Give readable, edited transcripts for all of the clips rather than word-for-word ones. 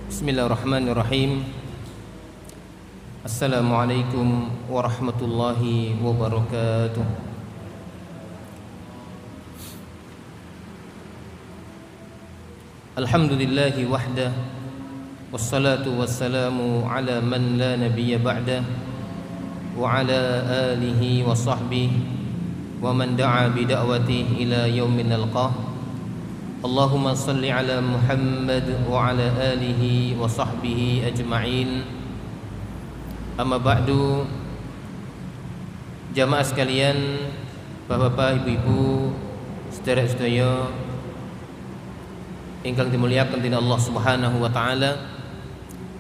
Bismillahirrahmanirrahim. Assalamualaikum warahmatullahi wabarakatuh. Alhamdulillahi wahdah, wassalatu wassalamu ala man la nabiyya ba'dah, wa ala alihi wa sahbihi wa man da'a bida'watihi ila yaumin nalqah. Allahumma salli ala Muhammad wa ala alihi wa sahbihi ajma'in. Amma ba'du. Jamaah sekalian, bapak-bapak, ibu-ibu, saudara-saudara ingkang dimuliakan dening Allah Subhanahu wa taala,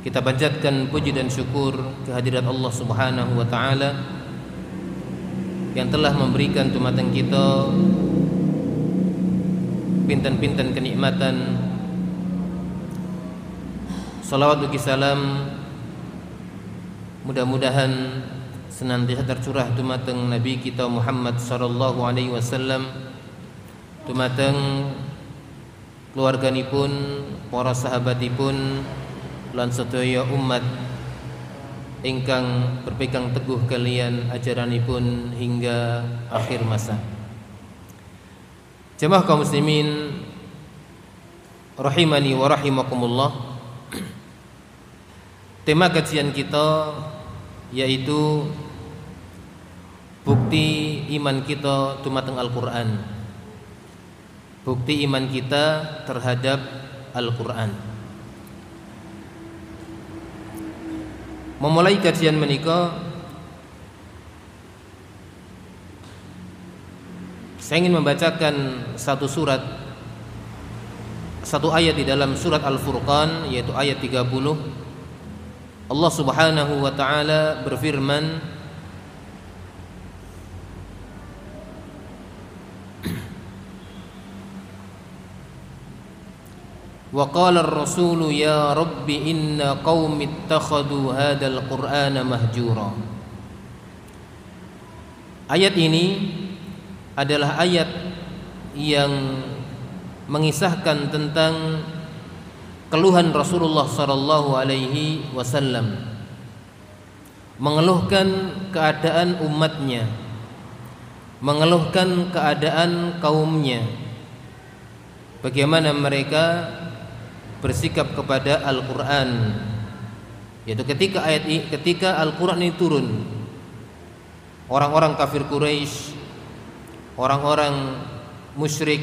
kita panjatkan puji dan syukur kehadirat Allah Subhanahu wa taala yang telah memberikan dumateng kita pinten-pinten kenikmatan. Salawat ugi salam mudah-mudahan senantiasa tercurah dumateng Nabi kita Muhammad sallallahu alaihi wasallam, dumateng keluarganipun, para sahabatipun, lan sedaya umat ingkang berpegang teguh kalian ajaranipun hingga akhir masa. Jemaah kaum muslimin rahimani wa rahimakumullah. Tema kajian kita yaitu bukti iman kita dumateng Al-Qur'an. Bukti iman kita terhadap Al-Qur'an. Memulai kajian menika, saya ingin membacakan satu ayat di dalam surat Al-Furqan, yaitu ayat 30. Allah Subhanahu wa taala berfirman, wa qala ar-rasulu ya rabbi inna qaumi ittakhadhu hadzal qur'ana mahjura. Ayat ini adalah ayat yang mengisahkan tentang keluhan Rasulullah sallallahu alaihi wasallam, mengeluhkan keadaan umatnya, mengeluhkan keadaan kaumnya, bagaimana mereka bersikap kepada Al-Qur'an. Yaitu ketika Al-Qur'an ini turun, orang-orang kafir Quraisy, orang-orang musyrik,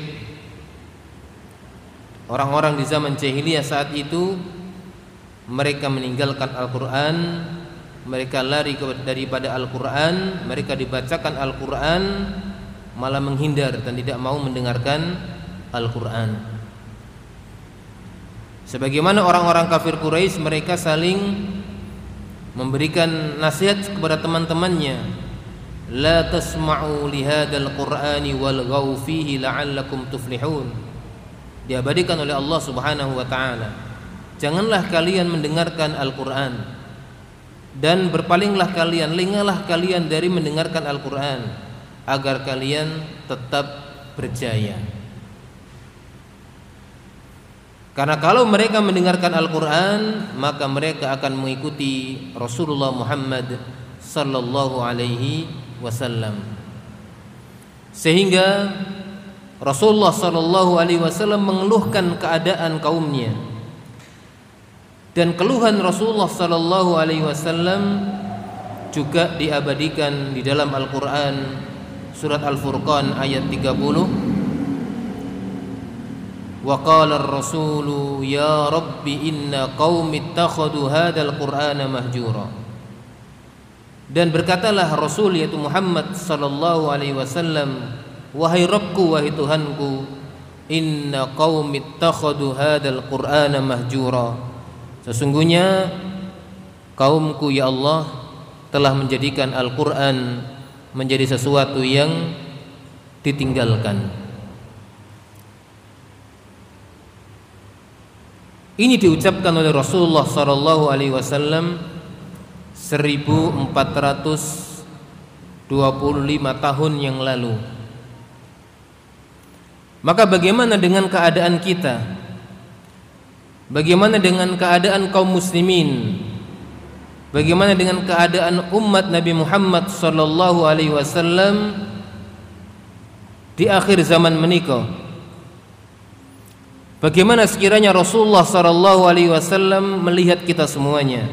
orang-orang di zaman jahiliyah saat itu, mereka meninggalkan Al-Qur'an, mereka lari daripada Al-Qur'an, mereka dibacakan Al-Qur'an malah menghindar dan tidak mau mendengarkan Al-Qur'an. Sebagaimana orang-orang kafir Quraisy, mereka saling memberikan nasihat kepada teman-temannya, la tasma'u lihadzal qur'ani walghaw fihi la'allakum tuflihun. Diabadikan oleh Allah Subhanahu wa taala, janganlah kalian mendengarkan Al-Qur'an dan berpalinglah kalian, lengahlah kalian dari mendengarkan Al-Qur'an agar kalian tetap berjaya. Karena kalau mereka mendengarkan Al-Qur'an, maka mereka akan mengikuti Rasulullah Muhammad sallallahu alaihi wasallam. Sehingga Rasulullah sallallahu alaihi wasallam mengeluhkan keadaan kaumnya. Dan keluhan Rasulullah sallallahu alaihi wasallam juga diabadikan di dalam Al-Qur'an, surat Al-Furqan ayat 30. Wa qala ar-rasulu ya rabbi inna qaumi ittakhadhu hadzal qur'ana mahjura. Dan berkatalah Rasul yaitu Muhammad sallallahu alaihi wasallam, wahai Rabbku, wahai Tuhanku, inna qaumi ittakhadhu hadzal qur'ana mahjura. Sesungguhnya kaumku ya Allah telah menjadikan Al-Qur'an menjadi sesuatu yang ditinggalkan. Ini diucapkan oleh Rasulullah sallallahu alaihi wasallam 1425 tahun yang lalu. Maka bagaimana dengan keadaan kita? Bagaimana dengan keadaan kaum muslimin? Bagaimana dengan keadaan umat Nabi Muhammad sallallahu alaihi wasallam di akhir zaman menika? Bagaimana sekiranya Rasulullah sallallahu alaihi wasallam melihat kita semuanya?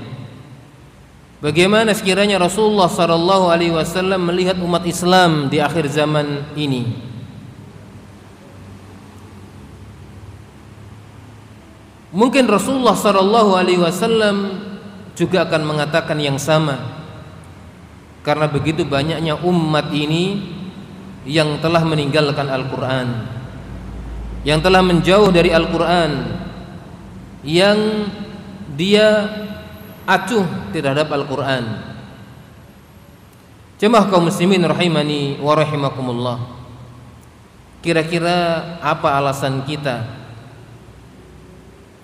Bagaimana sekiranya Rasulullah sallallahu alaihi wasallam melihat umat Islam di akhir zaman ini? Mungkin Rasulullah sallallahu alaihi wasallam juga akan mengatakan yang sama, karena begitu banyaknya umat ini yang telah meninggalkan Al-Quran, yang telah menjauh dari Al-Quran, yang dia acuh terhadap Al-Quran. Jemaah kaum muslimin rahimani wa rahimakumullah, kira-kira apa alasan kita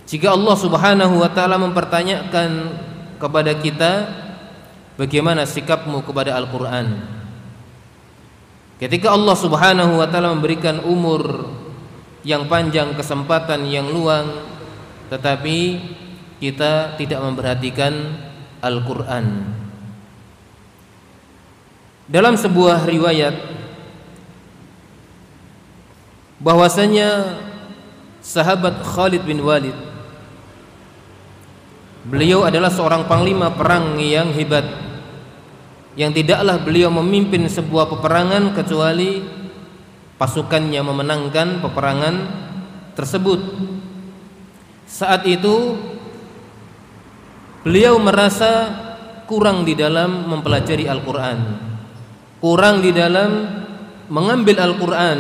jika Allah subhanahu wa ta'ala mempertanyakan kepada kita, bagaimana sikapmu kepada Al-Quran? Ketika Allah subhanahu wa ta'ala memberikan umur yang panjang, kesempatan yang luang, tetapi kita tidak memperhatikan Al-Quran. Dalam sebuah riwayat bahwasanya sahabat Khalid bin Walid, beliau adalah seorang panglima perang yang hebat, yang tidaklah beliau memimpin sebuah peperangan kecuali pasukannya memenangkan peperangan tersebut. Saat itu beliau merasa kurang di dalam mempelajari Al-Quran, kurang di dalam mengambil Al-Quran,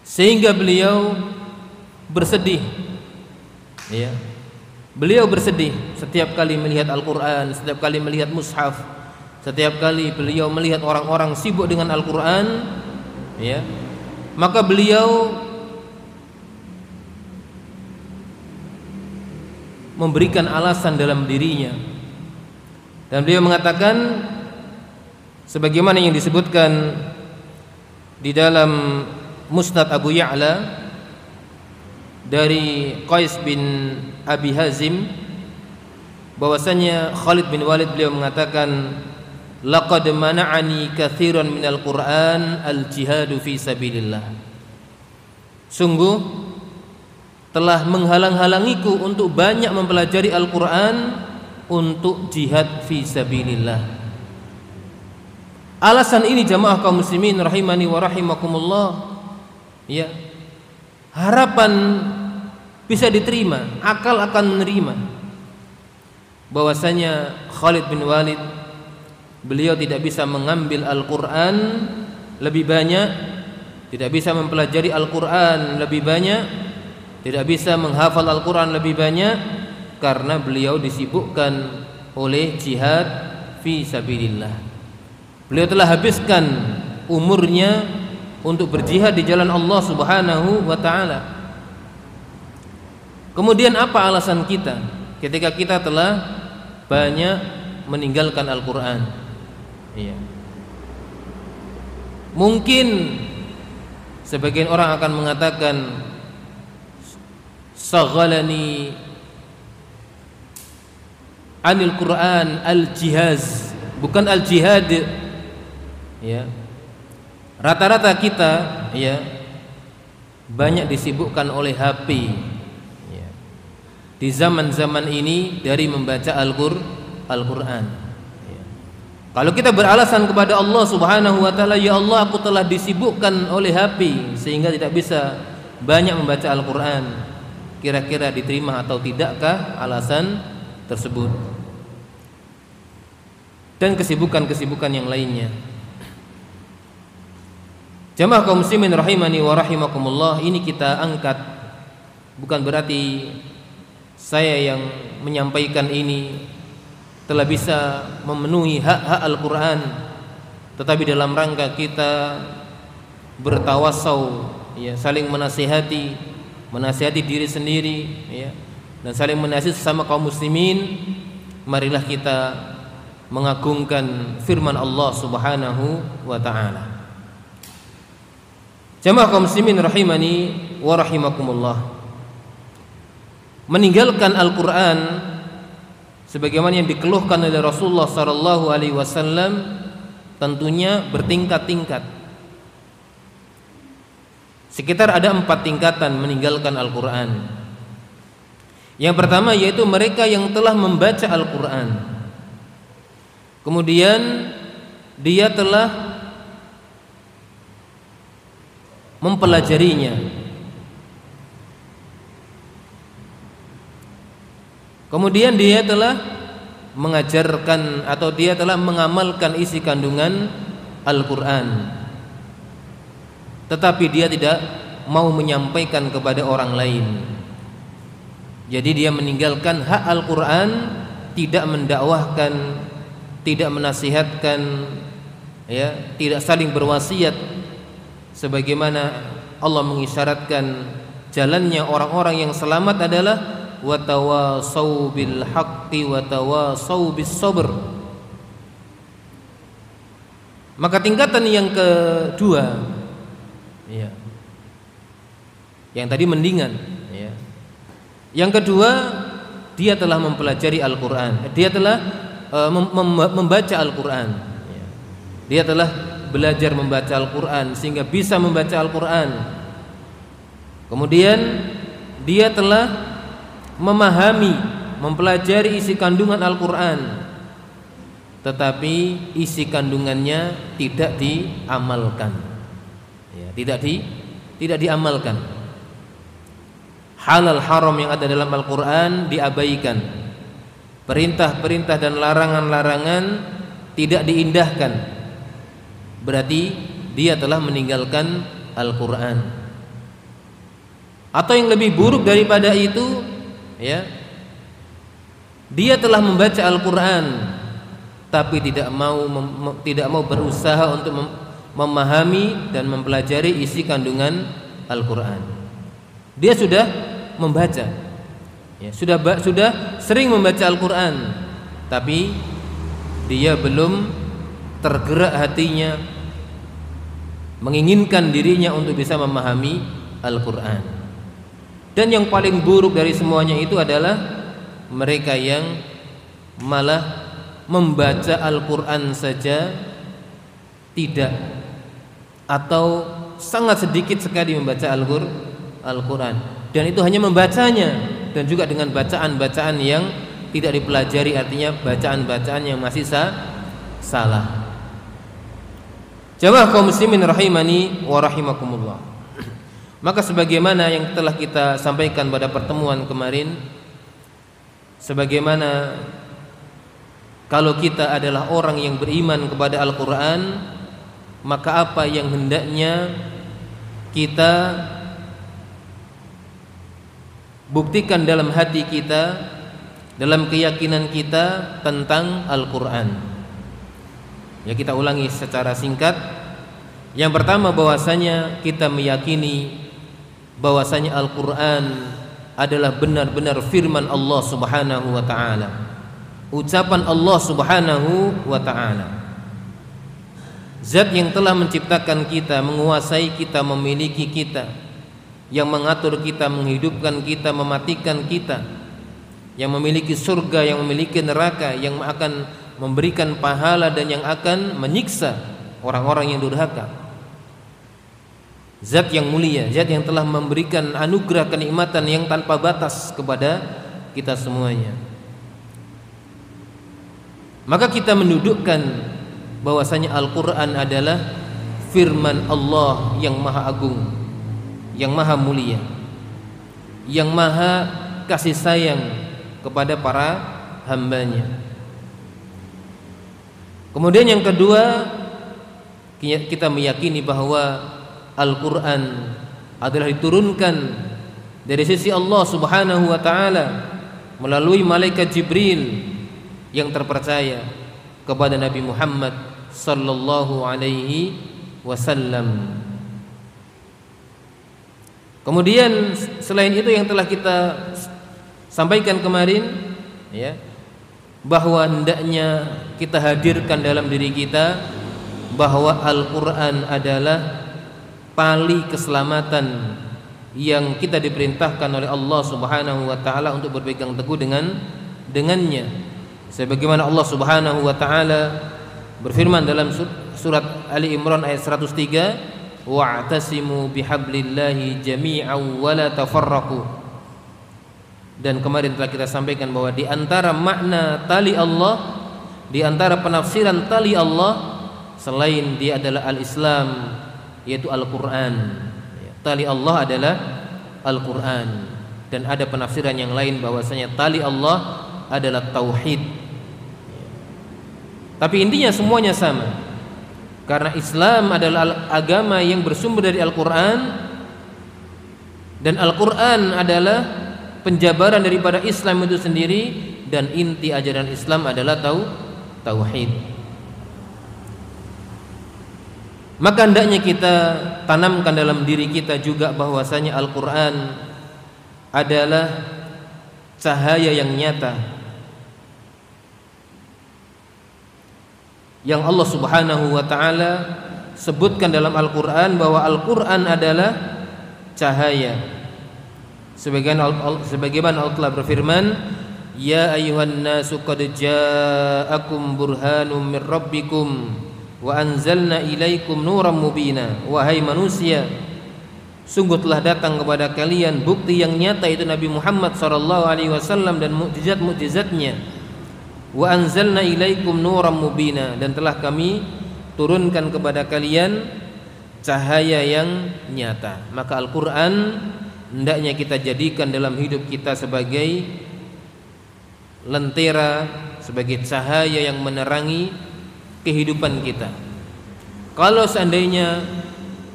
sehingga beliau bersedih, ya. Beliau bersedih setiap kali melihat Al-Quran, setiap kali melihat mushaf, setiap kali beliau melihat orang-orang sibuk dengan Al-Quran, ya. Maka beliau memberikan alasan dalam dirinya, dan beliau mengatakan sebagaimana yang disebutkan di dalam Musnad Abu Ya'la dari Qais bin Abi Hazim, bahwasanya Khalid bin Walid beliau mengatakan, laqad mana'ani katsiran minal Qur'an al-jihadu fi sabilillah. Sungguh telah menghalang-halangiku untuk banyak mempelajari Al-Quran untuk jihad fi sabilillah. Alasan ini jamaah kaum muslimin rahimani wa rahimakumullah, ya, harapan bisa diterima, akal akan menerima bahwasanya Khalid bin Walid beliau tidak bisa mengambil Al-Quran lebih banyak, tidak bisa mempelajari Al-Quran lebih banyak, tidak bisa menghafal Al-Quran lebih banyak, karena beliau disibukkan oleh jihad fi sabilillah. Beliau telah habiskan umurnya untuk berjihad di jalan Allah subhanahu wa ta'ala. Kemudian apa alasan kita ketika kita telah banyak meninggalkan Al-Quran? Iya. Mungkin sebagian orang akan mengatakan, saghalani anil Quran al-jihaz, bukan al-jihad. Ya. Rata-rata kita, ya, banyak disibukkan oleh HP, ya, di zaman-zaman ini dari membaca Al-Quran. Ya. Kalau kita beralasan kepada Allah subhanahu wa ta'ala, ya Allah, aku telah disibukkan oleh HP sehingga tidak bisa banyak membaca Al-Quran, kira-kira diterima atau tidakkah alasan tersebut? Dan kesibukan-kesibukan yang lainnya. Jamaah kaum muslimin rahimani wa rahimakumullah, ini kita angkat, bukan berarti saya yang menyampaikan ini telah bisa memenuhi hak-hak Al-Quran, tetapi dalam rangka kita bertawasau, ya, saling menasihati diri sendiri, ya, dan saling menasihati sesama kaum muslimin. Marilah kita mengagungkan firman Allah subhanahu wa ta'ala. Jamaah kaum muslimin rahimani wa rahimakumullah, meninggalkan Al-Quran sebagaimana yang dikeluhkan oleh Rasulullah sallallahu alaihi wasallam tentunya bertingkat-tingkat. Sekitar ada 4 tingkatan meninggalkan Al-Quran. Yang pertama yaitu mereka yang telah membaca Al-Quran, kemudian dia telah mempelajarinya, kemudian dia telah mengajarkan atau dia telah mengamalkan isi kandungan Al-Quran, tetapi dia tidak mau menyampaikan kepada orang lain. Jadi dia meninggalkan hak Al-Quran, tidak mendakwahkan, tidak menasihatkan, ya, tidak saling berwasiat sebagaimana Allah mengisyaratkan jalannya orang-orang yang selamat adalah watawasau bil haqqi watawasau bis sabr. Maka tingkatan yang kedua, ya, yang tadi mendingan, ya. Yang kedua, dia telah mempelajari Al-Quran, dia telah membaca Al-Quran, ya. Dia telah belajar membaca Al-Quran sehingga bisa membaca Al-Quran. Kemudian dia telah memahami, mempelajari isi kandungan Al-Quran, tetapi isi kandungannya tidak diamalkan, ya, tidak diamalkan. Halal haram yang ada dalam Al-Quran diabaikan, perintah-perintah dan larangan-larangan tidak diindahkan, berarti dia telah meninggalkan Al-Quran. Atau yang lebih buruk daripada itu, ya, dia telah membaca Al-Quran tapi tidak mau berusaha untuk memahami dan mempelajari isi kandungan Al-Quran. Dia sudah membaca, ya, sudah sering membaca Al-Quran, tapi dia belum tergerak hatinya menginginkan dirinya untuk bisa memahami Al-Quran. Dan yang paling buruk dari semuanya itu adalah mereka yang malah membaca Al-Quran saja tidak, atau sangat sedikit sekali membaca Al-Quran, dan itu hanya membacanya dan juga dengan bacaan-bacaan yang tidak dipelajari, artinya bacaan-bacaan yang masih salah. Jamaah kaum muslimin rahimani wa rahimakumullah. Maka sebagaimana yang telah kita sampaikan pada pertemuan kemarin, sebagaimana kalau kita adalah orang yang beriman kepada Al-Quran, maka apa yang hendaknya kita buktikan dalam hati kita, dalam keyakinan kita tentang Al-Quran. Ya, kita ulangi secara singkat. Yang pertama, bahwasanya kita meyakini bahwasanya Al-Quran adalah benar-benar firman Allah Subhanahu wa ta'ala, ucapan Allah Subhanahu wa ta'ala, Zat yang telah menciptakan kita, menguasai kita, memiliki kita, yang mengatur kita, menghidupkan kita, mematikan kita, yang memiliki surga, yang memiliki neraka, yang akan memberikan pahala dan yang akan menyiksa orang-orang yang durhaka. Zat yang mulia, zat yang telah memberikan anugerah kenikmatan yang tanpa batas kepada kita semuanya. Maka kita mendudukkan bahwasanya Al-Quran adalah firman Allah yang maha agung, yang maha mulia, yang maha kasih sayang kepada para hambanya. Kemudian yang kedua, kita meyakini bahwa Al-Quran adalah diturunkan dari sisi Allah Subhanahu wa ta'ala melalui malaikat Jibril yang terpercaya kepada Nabi Muhammad sallallahu alaihi wasallam. Kemudian selain itu yang telah kita sampaikan kemarin, ya, bahwa hendaknya kita hadirkan dalam diri kita bahwa Al-Quran adalah tali keselamatan yang kita diperintahkan oleh Allah Subhanahu wa taala untuk berpegang teguh dengannya. Sebagaimana Allah Subhanahu wa taala berfirman dalam surat Ali Imran ayat 103, wa'tasimu bihablillahi jami'an wa la tafarraqu. Dan kemarin telah kita sampaikan bahwa di antara makna tali Allah, di antara penafsiran tali Allah selain dia adalah al-Islam, yaitu Al-Qur'an. Tali Allah adalah Al-Qur'an. Dan ada penafsiran yang lain bahwasanya tali Allah adalah tauhid. Tapi intinya semuanya sama. Karena Islam adalah agama yang bersumber dari Al-Qur'an, dan Al-Qur'an adalah penjabaran daripada Islam itu sendiri, dan inti ajaran Islam adalah tauhid. Maka hendaknya kita tanamkan dalam diri kita juga bahwasanya Al-Qur'an adalah cahaya yang nyata yang Allah Subhanahu wa taala sebutkan dalam Al-Qur'an, bahwa Al-Qur'an adalah cahaya. Sebagaimana Allah telah berfirman, ya ayyuhan nasu qad ja'akum burhanum mir rabbikum wa anzalna ilaikum nuran mubina. Wahai manusia, sungguh telah datang kepada kalian bukti yang nyata, itu Nabi Muhammad SAW dan mukjizat-mukjizatnya. Wa anzalna ilaikum nuran mubina, dan telah kami turunkan kepada kalian cahaya yang nyata. Maka Al-Qur'an hendaknya kita jadikan dalam hidup kita sebagai lentera, sebagai cahaya yang menerangi kehidupan kita. Kalau seandainya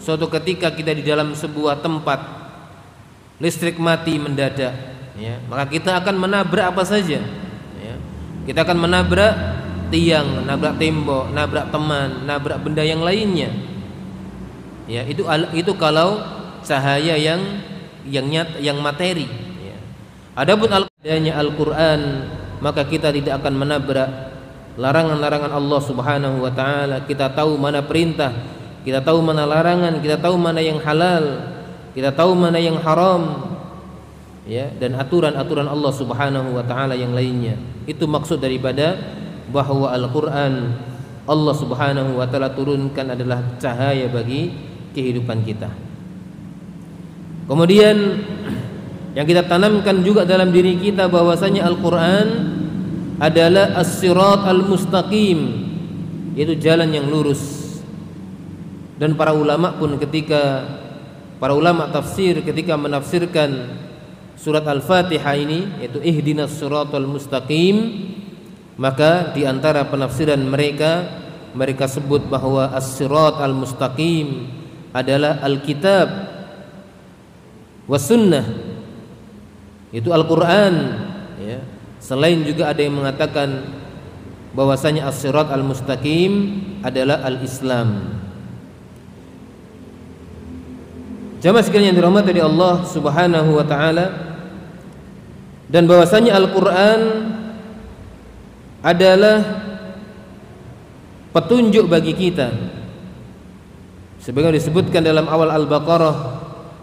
suatu ketika kita di dalam sebuah tempat listrik mati mendadak, ya, maka kita akan menabrak apa saja. Kita akan menabrak tiang, nabrak tembok, nabrak teman, nabrak benda yang lainnya. Ya, itu kalau cahaya yang nyata, yang materi. Ya. Adapun adanya Al-Qur'an, maka kita tidak akan menabrak larangan-larangan Allah Subhanahu wa taala. Kita tahu mana perintah, kita tahu mana larangan, kita tahu mana yang halal, kita tahu mana yang haram. Ya, dan aturan-aturan Allah Subhanahu wa taala yang lainnya. Itu maksud daripada bahwa Al-Qur'an Allah Subhanahu wa taala turunkan adalah cahaya bagi kehidupan kita. Kemudian yang kita tanamkan juga dalam diri kita bahwasanya Al-Qur'an adalah as-sirat al-mustaqim, yaitu jalan yang lurus. Dan para ulama tafsir ketika menafsirkan surat Al-Fatihah ini, yaitu ihdinas siratal mustaqim, maka di antara penafsiran mereka sebut bahwa as-sirat al-mustaqim adalah Alkitab was sunnah, itu Al-Qur'an, ya. Selain juga ada yang mengatakan bahwasanya as-sirat al-mustaqim adalah al-Islam. Jamaah sekalian yang dirahmati oleh Allah Subhanahu wa taala, dan bahwasanya Al-Qur'an adalah petunjuk bagi kita. Sebagaimana disebutkan dalam awal Al-Baqarah,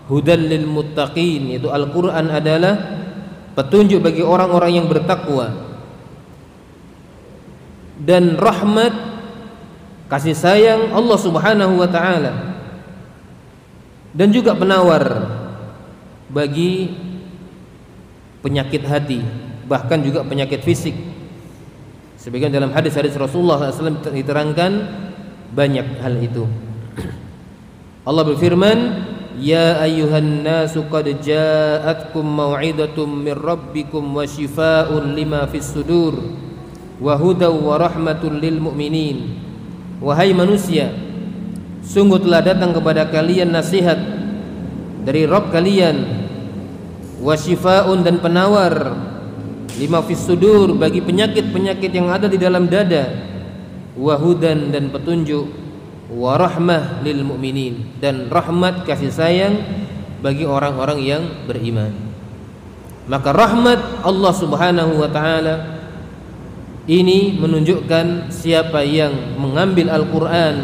hudal lil muttaqin, yaitu Al-Qur'an adalah petunjuk bagi orang-orang yang bertakwa, dan rahmat, kasih sayang Allah Subhanahu wa taala, dan juga penawar bagi penyakit hati, bahkan juga penyakit fisik. Sebagian dalam hadis-hadis Rasulullah SAW diterangkan banyak hal itu. Allah berfirman, ya ayyuhan nasu qad ja'atkum mau'idatum mir rabbikum wa shifaa'un lima fis sudur wa hudaw wa rahmatun lil mu'minin. Wahai manusia, sungguh telah datang kepada kalian nasihat dari Rabb kalian, wa shifaa'un, dan penawar, lima fis sudur, bagi penyakit-penyakit yang ada di dalam dada, wa hudan, dan petunjuk, wa rahmah lil mu'minin, dan rahmat, kasih sayang bagi orang-orang yang beriman. Maka rahmat Allah Subhanahu wa taala ini menunjukkan siapa yang mengambil Al-Qur'an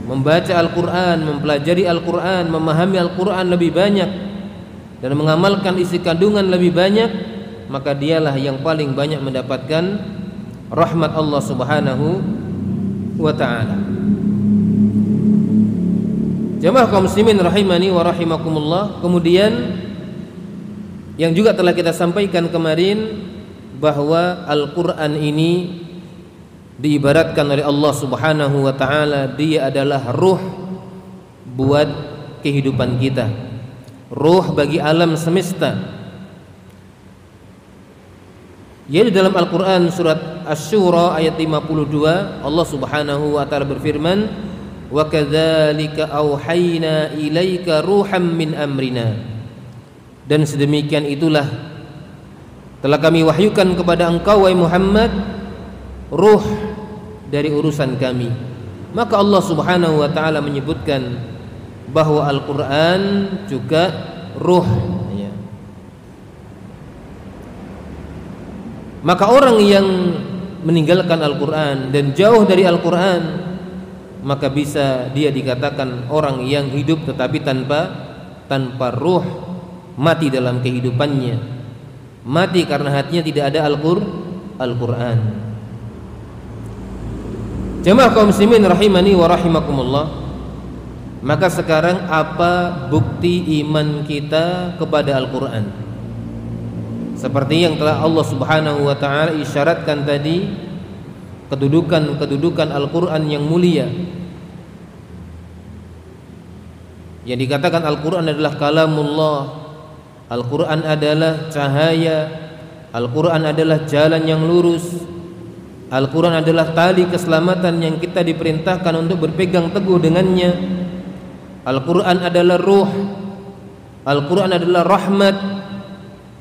membaca Al-Quran, mempelajari Al-Quran, memahami Al-Quran lebih banyak dan mengamalkan isi kandungan lebih banyak, maka dialah yang paling banyak mendapatkan rahmat Allah Subhanahu wa ta'ala. Jamaah kaum muslimin rahimani wa rahimakumullah. Kemudian yang juga telah kita sampaikan kemarin, bahwa Al-Quran ini diibaratkan oleh Allah Subhanahu wa ta'ala, dia adalah ruh buat kehidupan kita, ruh bagi alam semesta. Yaitu dalam Al-Quran surat Asy-Syura ayat 52, Allah Subhanahu wa ta'ala berfirman, wa kadzalika auhayna ilaika ruham min amrina, dan sedemikian itulah telah kami wahyukan kepada engkau wahai Muhammad ruh dari urusan kami. Maka Allah Subhanahu wa ta'ala menyebutkan bahwa Al-Quran juga ruh ya. Maka orang yang meninggalkan Al-Quran dan jauh dari Al-Quran, maka bisa dia dikatakan orang yang hidup tetapi tanpa ruh, mati dalam kehidupannya, mati karena hatinya tidak ada Al-Quran. Jamaah kaum muslimin rahimani wa rahimakumullah. Maka sekarang apa bukti iman kita kepada Al-Quran? Seperti yang telah Allah Subhanahu wa ta'ala isyaratkan tadi, kedudukan Al-Quran yang mulia, yang dikatakan Al-Quran adalah kalamullah, Al-Quran adalah cahaya, Al-Quran adalah jalan yang lurus, Al-Quran adalah tali keselamatan yang kita diperintahkan untuk berpegang teguh dengannya. Al-Quran adalah ruh, Al-Quran adalah rahmat,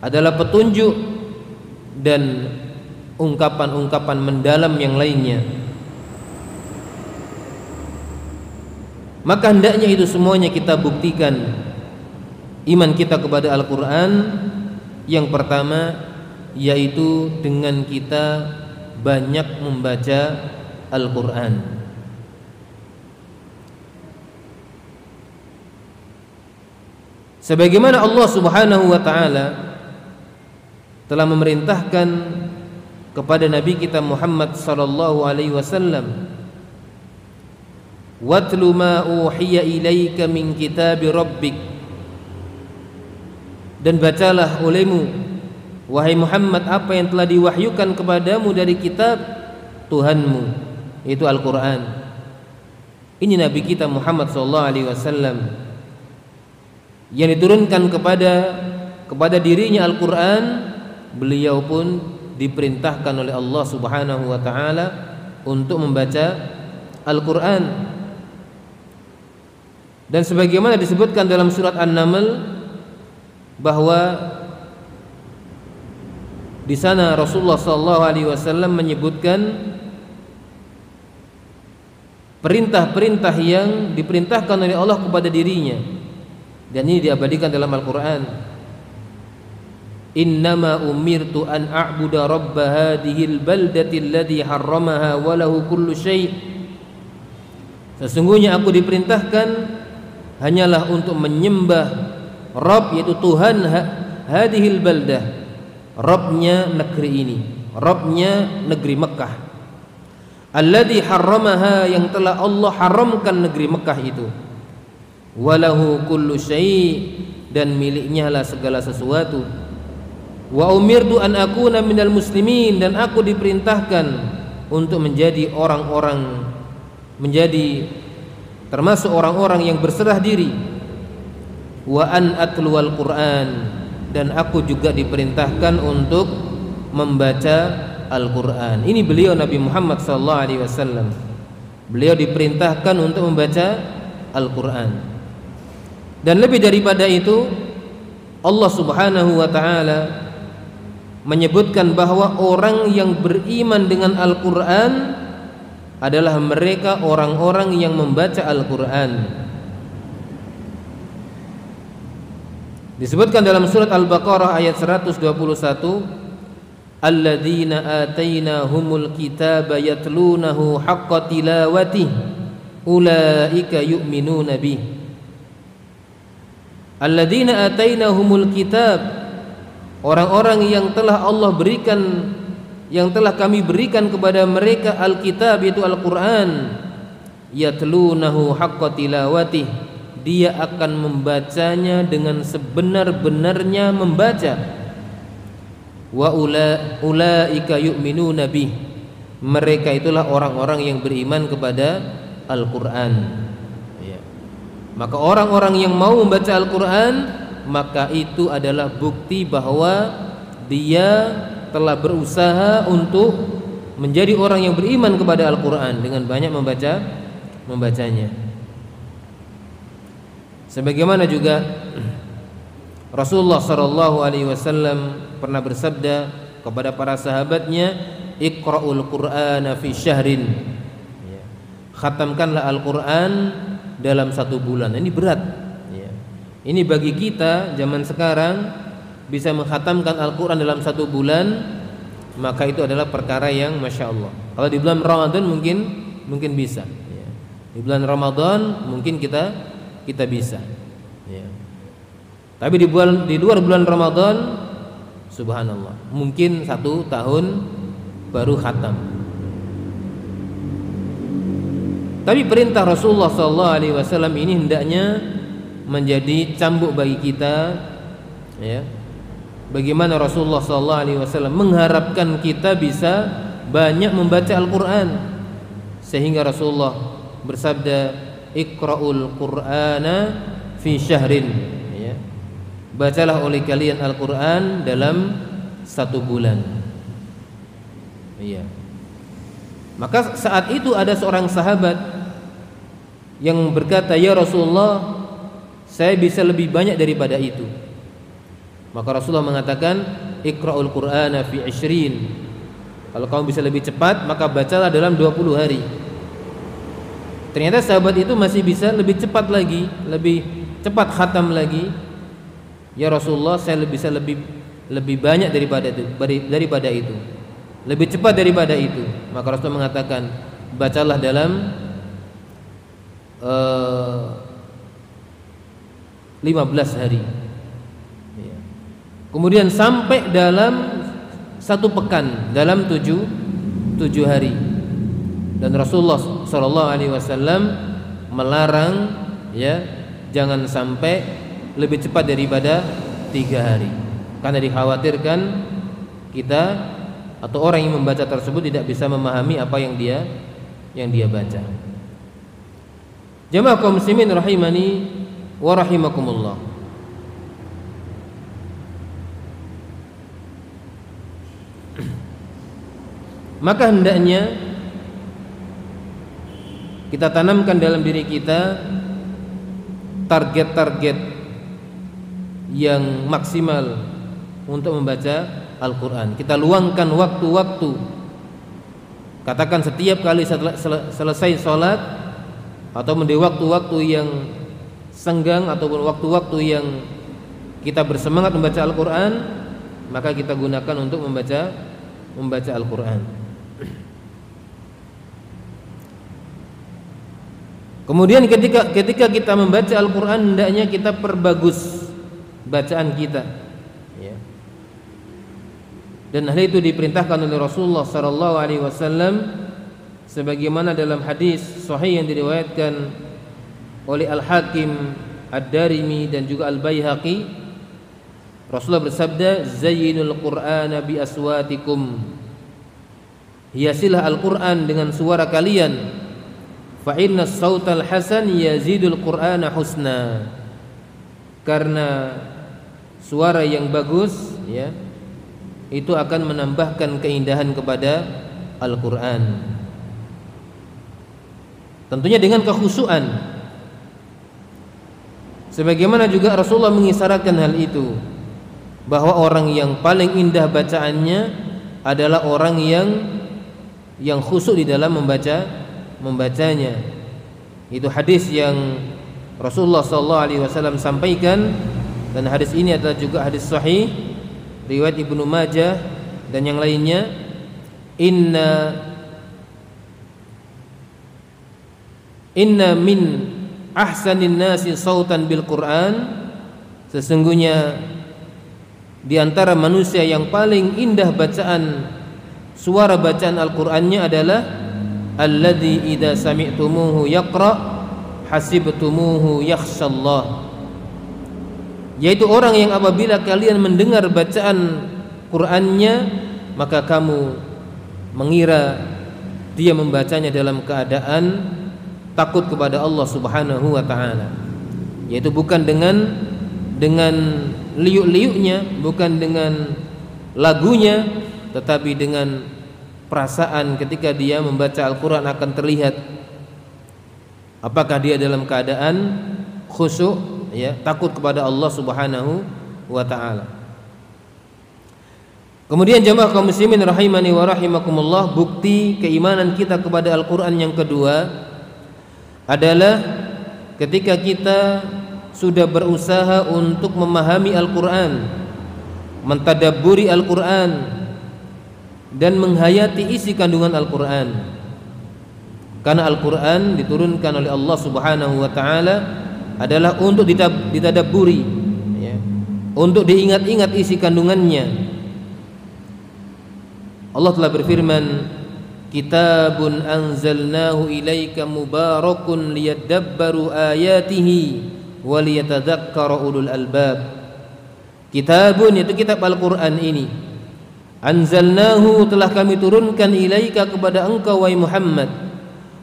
adalah petunjuk, dan ungkapan-ungkapan mendalam yang lainnya. Maka hendaknya itu semuanya kita buktikan iman kita kepada Al-Quran. Yang pertama yaitu dengan kita banyak membaca Al-Quran. Sebagaimana Allah Subhanahu wa ta'ala telah memerintahkan kepada Nabi kita Muhammad sallallahu alaihi wasallam, watlu ma uhiya ilaika min kitabi rabbik, dan bacalah olehmu wahai Muhammad apa yang telah diwahyukan kepadamu dari kitab Tuhanmu, yaitu Al-Quran. Ini Nabi kita Muhammad sallallahu alaihi wasallam yang diturunkan kepada dirinya Al-Quran. Beliau pun diperintahkan oleh Allah Subhanahu wa ta'ala untuk membaca Al-Quran. Dan sebagaimana disebutkan dalam surat An-Naml, bahwa di sana Rasulullah SAW menyebutkan perintah-perintah yang diperintahkan oleh Allah kepada dirinya, dan ini diabadikan dalam Al-Quran. Innama umirtu an a'buda rabba hadhil baldati alladhi harramaha wa lahu kullu syai'. Sesungguhnya aku diperintahkan hanyalah untuk menyembah Rabb, yaitu Tuhan hadhil baldah, Rabbnya negeri ini, Rabbnya negeri Mekah. Alladhi harramaha, yang telah Allah haramkan negeri Mekah itu. Walahu kullu syai', dan miliknya lah segala sesuatu. Wa umirtu an akuna minal muslimin, dan aku diperintahkan untuk menjadi termasuk orang-orang yang berserah diri. Wa an atluwal Qur'an, dan aku juga diperintahkan untuk membaca Al-Quran. Ini beliau Nabi Muhammad SAW. Beliau diperintahkan untuk membaca Al-Quran. Dan lebih daripada itu, Allah Subhanahu wa ta'ala menyebutkan bahwa orang yang beriman dengan Al-Quran adalah mereka orang-orang yang membaca Al-Quran. Disebutkan dalam surat Al-Baqarah ayat 121, alladzina atainahumul kitaba yatlunahu haqqa tilawatih ulaika yu'minuna bih alladzina atainahumul kitab, orang-orang yang telah Allah berikan, yang telah kami berikan kepada mereka Alkitab, yaitu Al-Quran, yatlunahu haqqa tilawatih, dia akan membacanya dengan sebenar-benarnya membaca. Wa ulaika yu'minuna bih, mereka itulah orang-orang yang beriman kepada Al-Quran. Ya. Maka orang-orang yang mau membaca Al-Quran, maka itu adalah bukti bahwa dia telah berusaha untuk menjadi orang yang beriman kepada Al-Quran dengan banyak membacanya. Sebagaimana juga Rasulullah SAW pernah bersabda kepada para sahabatnya, Iqra'ul Qur'ana fi syahrin, ya. Khatamkanlah Al-Quran dalam 1 bulan. Ini berat, ya. Ini bagi kita zaman sekarang bisa menghatamkan Al-Quran dalam 1 bulan, maka itu adalah perkara yang Masya Allah. Kalau di bulan Ramadan mungkin bisa, ya. Di bulan Ramadan mungkin kita bisa, ya. Tapi di luar bulan Ramadan, subhanallah, mungkin 1 tahun baru khatam. Tapi perintah Rasulullah SAW ini hendaknya menjadi cambuk bagi kita, ya. Bagaimana Rasulullah SAW mengharapkan kita bisa banyak membaca Al-Quran, sehingga Rasulullah bersabda, Iqra'ul Qur'ana fi syahrin, ya. Bacalah oleh kalian Al-Quran dalam 1 bulan. Iya. Maka saat itu ada seorang sahabat yang berkata, ya Rasulullah, saya bisa lebih banyak daripada itu. Maka Rasulullah mengatakan, Iqra'ul Qur'ana fi 20. Kalau kamu bisa lebih cepat, maka bacalah dalam 20 hari. Ternyata sahabat itu masih bisa lebih cepat lagi, lebih cepat khatam lagi. Ya Rasulullah, saya bisa lebih banyak daripada itu, lebih cepat daripada itu. Maka Rasulullah mengatakan, bacalah dalam 15 hari. Kemudian sampai dalam 1 pekan, dalam 7 hari. Dan Rasulullah SAW melarang, ya, jangan sampai lebih cepat daripada 3 hari, karena dikhawatirkan kita atau orang yang membaca tersebut tidak bisa memahami apa yang dia baca. Jamaah kaum muslimin rahimani wa rahimakumullah. Maka hendaknya kita tanamkan dalam diri kita target-target yang maksimal untuk membaca Al-Quran. Kita luangkan waktu-waktu, katakan setiap kali selesai sholat, atau di waktu-waktu yang senggang ataupun waktu-waktu yang kita bersemangat membaca Al-Quran, maka kita gunakan untuk membaca Al-Quran. Kemudian ketika kita membaca Al-Quran, hendaknya kita perbagus bacaan kita, ya. Dan hal itu diperintahkan oleh Rasulullah SAW, sebagaimana dalam hadis sahih yang diriwayatkan oleh Al-Hakim, Ad-Darimi dan juga Al-Baihaqi. Rasulullah bersabda, Zayyinul Qur'ana bi aswatikum, hiasilah Al-Quran dengan suara kalian. Fa inna sautal hasan yazidul Qur'ana husna, karena suara yang bagus, ya, itu akan menambahkan keindahan kepada Al-Quran. Tentunya dengan kekhusyuan. Sebagaimana juga Rasulullah mengisyaratkan hal itu, bahwa orang yang paling indah bacaannya adalah orang yang khusyuk di dalam membacanya. Itu hadis yang Rasulullah SAW sampaikan, dan hadis ini adalah juga hadis sahih riwayat Ibnu Majah dan yang lainnya. inna min ahsanin nasi sautan bil Quran, sesungguhnya di antara manusia yang paling indah bacaan, suara bacaan Al-Qur'annya adalah alladzi idza sami'tumuhu yaqra hasibtumuhu yakhshallah, yaitu orang yang apabila kalian mendengar bacaan Qur'annya maka kamu mengira dia membacanya dalam keadaan takut kepada Allah Subhanahu wa taala, yaitu bukan dengan liuk-liuknya, bukan dengan lagunya, tetapi dengan perasaan ketika dia membaca Al-Qur'an akan terlihat apakah dia dalam keadaan khusyuk, ya, takut kepada Allah Subhanahu wa taala. Kemudian jamaah kaum muslimin rahimani wa rahimakumullah, bukti keimanan kita kepada Al-Qur'an yang kedua adalah ketika kita sudah berusaha untuk memahami Al-Qur'an, mentadabburi Al-Qur'an dan menghayati isi kandungan Al-Qur'an. Karena Al-Qur'an diturunkan oleh Allah Subhanahu wa taala adalah untuk ditadabburi, ya, untuk diingat-ingat isi kandungannya. Allah telah berfirman, kitabun anzalnahu ilaika mubarakun liyadabbaru ayatihi waliyatadzakkara ulul albab. Kitabun, yaitu kitab Al-Qur'an ini, anzalnahu, telah kami turunkan, ilaika, kepada engkau wahai Muhammad,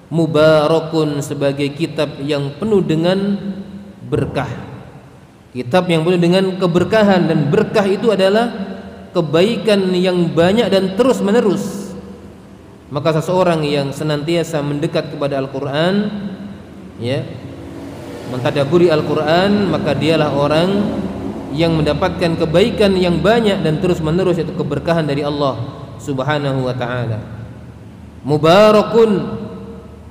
mubarakun, sebagai kitab yang penuh dengan berkah, kitab yang penuh dengan keberkahan. Dan berkah itu adalah kebaikan yang banyak dan terus menerus. Maka seseorang yang senantiasa mendekat kepada Al-Qur'an, ya, mentadabburi Al-Qur'an, maka dialah orang yang mendapatkan kebaikan yang banyak dan terus menerus, yaitu keberkahan dari Allah Subhanahu wa taala. Mubarakun,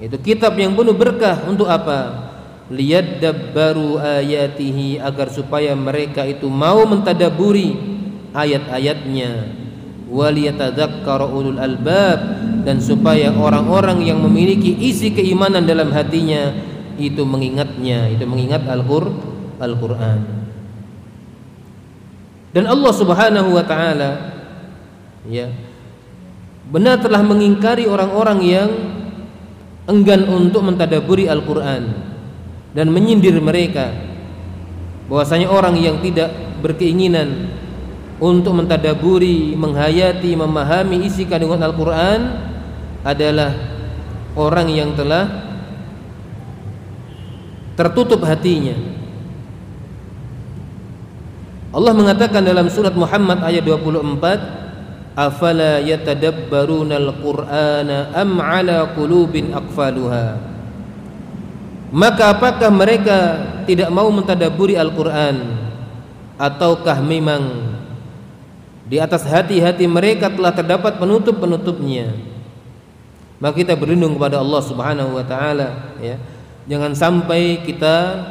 itu kitab yang penuh berkah. Untuk apa? Liyadabbaru ayatihi, agar supaya mereka itu mau mentadabburi ayat-ayatnya. Waliyatadzakkara ulul albab, dan supaya orang-orang yang memiliki isi keimanan dalam hatinya itu mengingatnya, itu mengingat Al-Qur'an. Dan Allah Subhanahu wa taala, ya, benar telah mengingkari orang-orang yang enggan untuk mentadabburi Al-Qur'an dan menyindir mereka, bahwasanya orang yang tidak berkeinginan untuk mentadabburi, menghayati, memahami isi kandungan Al-Qur'an adalah orang yang telah tertutup hatinya. Allah mengatakan dalam surat Muhammad ayat 24, afala yatadabbarunal qur'ana am ala qulubin aqfaluha, maka apakah mereka tidak mau mentadabburi Al-Qur'an, ataukah memang di atas hati-hati mereka telah terdapat penutup-penutupnya? Maka kita berlindung kepada Allah Subhanahu wa taala, ya. Jangan sampai kita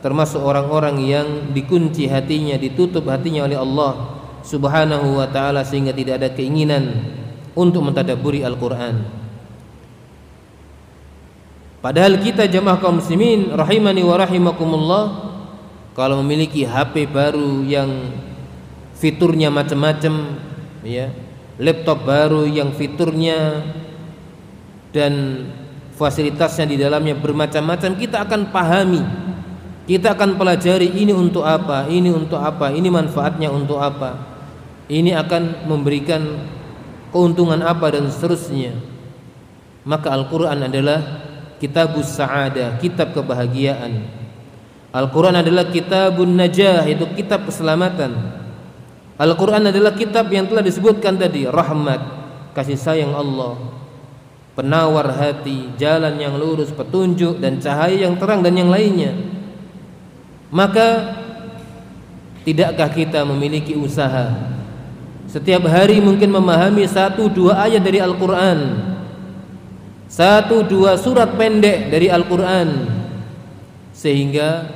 termasuk orang-orang yang dikunci hatinya, ditutup hatinya oleh Allah Subhanahu wa taala, sehingga tidak ada keinginan untuk mentadabburi Al-Qur'an. Padahal kita jamaah kaum muslimin rahimani wa rahimakumullah, kalau memiliki HP baru yang fiturnya macam-macam, ya, laptop baru yang fiturnya dan fasilitasnya di dalamnya bermacam-macam, kita akan pahami, kita akan pelajari ini untuk apa, ini untuk apa, ini manfaatnya untuk apa, ini akan memberikan keuntungan apa, dan seterusnya. Maka Al-Qur'an adalah kitabus sa'adah, kitab kebahagiaan. Al-Qur'an adalah kitabun najah, itu kitab keselamatan. Al-Qur'an adalah kitab yang telah disebutkan tadi, rahmat, kasih sayang Allah, penawar hati, jalan yang lurus, petunjuk dan cahaya yang terang, dan yang lainnya. Maka tidakkah kita memiliki usaha setiap hari mungkin memahami 1-2 ayat dari Al-Qur'an, 1-2 surat pendek dari Al-Qur'an, sehingga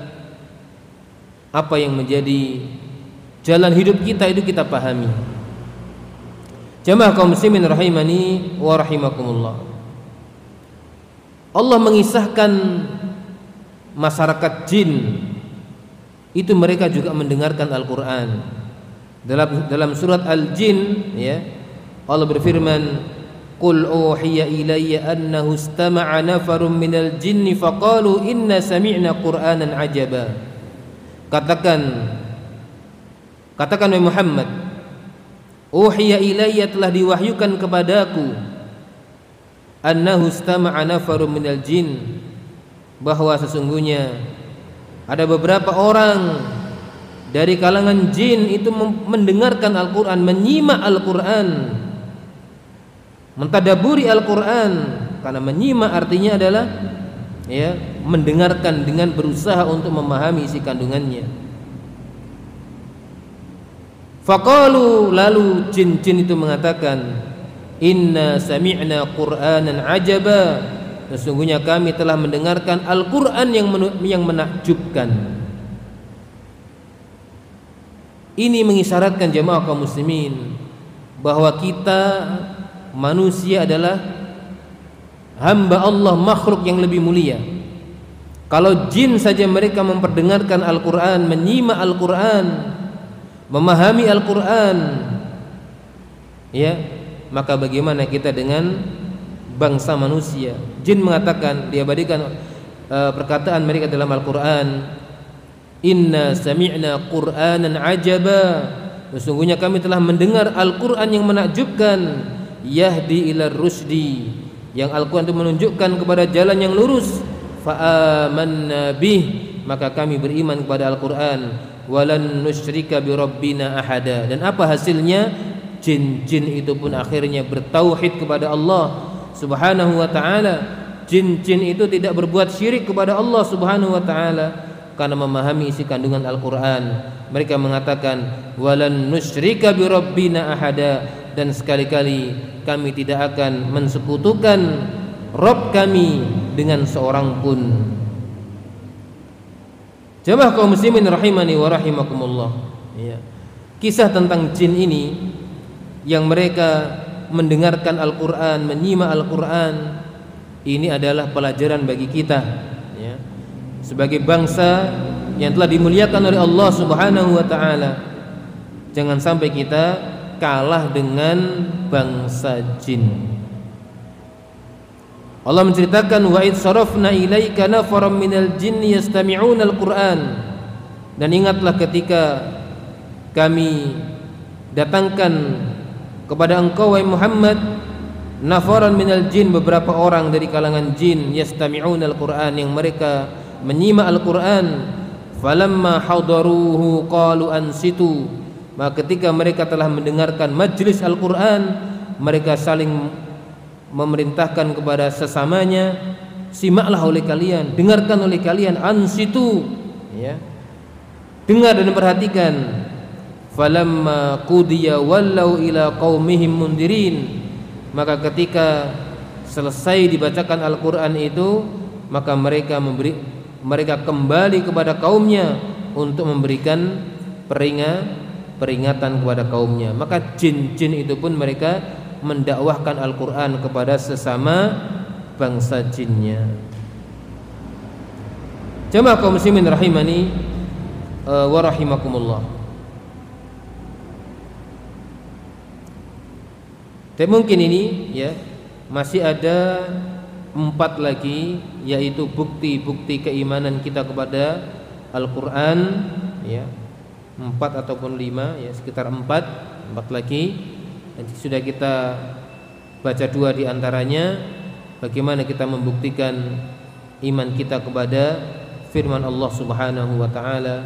apa yang menjadi jalan hidup kita itu kita pahami. Jamaah kaum muslimin rahimani wa rahimakumullah, Allah mengisahkan masyarakat jin itu mereka juga mendengarkan Al-Qur'an. Dalam surat Al-Jin ya, Allah berfirman, "Qul uhiya ilayya annahu istama'a nafarun minal jinni faqalu inna sami'na Qur'anan ajaba." Katakan wahai Muhammad, uhiya ilayya, telah diwahyukan kepadaku, annahu istama'a nafarun minal jin, bahwa sesungguhnya ada beberapa orang dari kalangan jin itu mendengarkan Al-Qur'an, menyimak Al-Qur'an, mentadaburi Al-Qur'an. Karena menyimak artinya adalah ya, mendengarkan dengan berusaha untuk memahami isi kandungannya. Faqalu, lalu jin-jin itu mengatakan, inna sami'na Qur'anan ajaba, sesungguhnya kami telah mendengarkan Al-Qur'an yang menakjubkan. Ini mengisyaratkan jemaah kaum muslimin bahwa kita manusia adalah hamba Allah, makhluk yang lebih mulia. Kalau jin saja mereka memperdengarkan Al-Qur'an, menyimak Al-Qur'an, memahami Al-Qur'an, ya, maka bagaimana kita dengan bangsa manusia? Jin mengatakan, diabadikan perkataan mereka dalam Al-Qur'an, inna sami'na Qur'anan ajaba, sesungguhnya kami telah mendengar Al-Qur'an yang menakjubkan, yahdi ila rusdi, yang Al-Qur'an itu menunjukkan kepada jalan yang lurus. Fa'amanna bih, maka kami beriman kepada Al-Qur'an. Walan nusyrika bi rabbina ahada, dan apa hasilnya? Jin-jin itu pun akhirnya bertauhid kepada Allah Subhanahu wa ta'ala. Jin-jin itu tidak berbuat syirik kepada Allah Subhanahu wa ta'ala karena memahami isi kandungan Al-Qur'an. Mereka mengatakan walan nusyrika bi rabbina ahada, dan sekali-kali kami tidak akan mensekutukan Rabb kami dengan seorang pun. Jemaah kaum muslimin rahimani wa rahimakumullah, ya. Kisah tentang jin ini yang mereka mendengarkan Al-Qur'an, menyimak Al-Qur'an, ini adalah pelajaran bagi kita, ya. Sebagai bangsa yang telah dimuliakan oleh Allah Subhanahu wa ta'ala, jangan sampai kita kalah dengan bangsa jin. Allah menceritakan, wa id sarafna ilaika nafaran minal jinni yastami'una al-Qur'an, dan ingatlah ketika kami datangkan kepada engkau wahai Muhammad nafaran minal jin, beberapa orang dari kalangan jin, yastami'una al-Qur'an, yang mereka menyimak Al-Qur'an. Falamma hadaruhu qalu ansitu, maka ketika mereka telah mendengarkan majlis Al-Qur'an, mereka saling memerintahkan kepada sesamanya, simaklah oleh kalian, dengarkan oleh kalian, ansitu, ya, dengar dan perhatikan. Falamma qudiya wallau ila qaumihim mundirin, maka ketika selesai dibacakan Al-Qur'an itu, maka mereka kembali kepada kaumnya untuk memberikan peringatan kepada kaumnya. Maka jin-jin itu pun mereka mendakwahkan Al-Qur'an kepada sesama bangsa jinnya. Jemaah kaum muslimin rahimani wa rahimakumullah. Dan mungkin ini ya masih ada 4 lagi, yaitu bukti-bukti keimanan kita kepada Al-Qur'an, ya. 4 ataupun 5, ya, sekitar 4 lagi. Dan sudah kita baca 2 di antaranya. Bagaimana kita membuktikan iman kita kepada firman Allah Subhanahu wa ta'ala,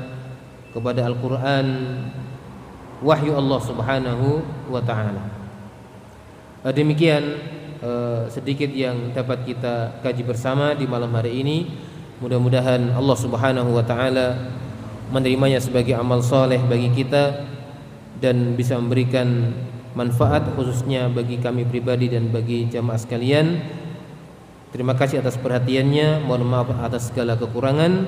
kepada Al-Qur'an, wahyu Allah Subhanahu wa ta'ala. Demikian sedikit yang dapat kita kaji bersama di malam hari ini. Mudah-mudahan Allah Subhanahu wa ta'ala menerimanya sebagai amal soleh bagi kita dan bisa memberikan manfaat khususnya bagi kami pribadi dan bagi jamaah sekalian. Terima kasih atas perhatiannya. Mohon maaf atas segala kekurangan.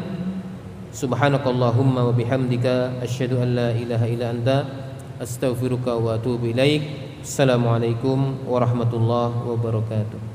Subhanakallahumma wa bihamdika asyhadu an la ilaha illa anta astaghfiruka wa atubu ilaik. Assalamualaikum warahmatullahi wabarakatuh.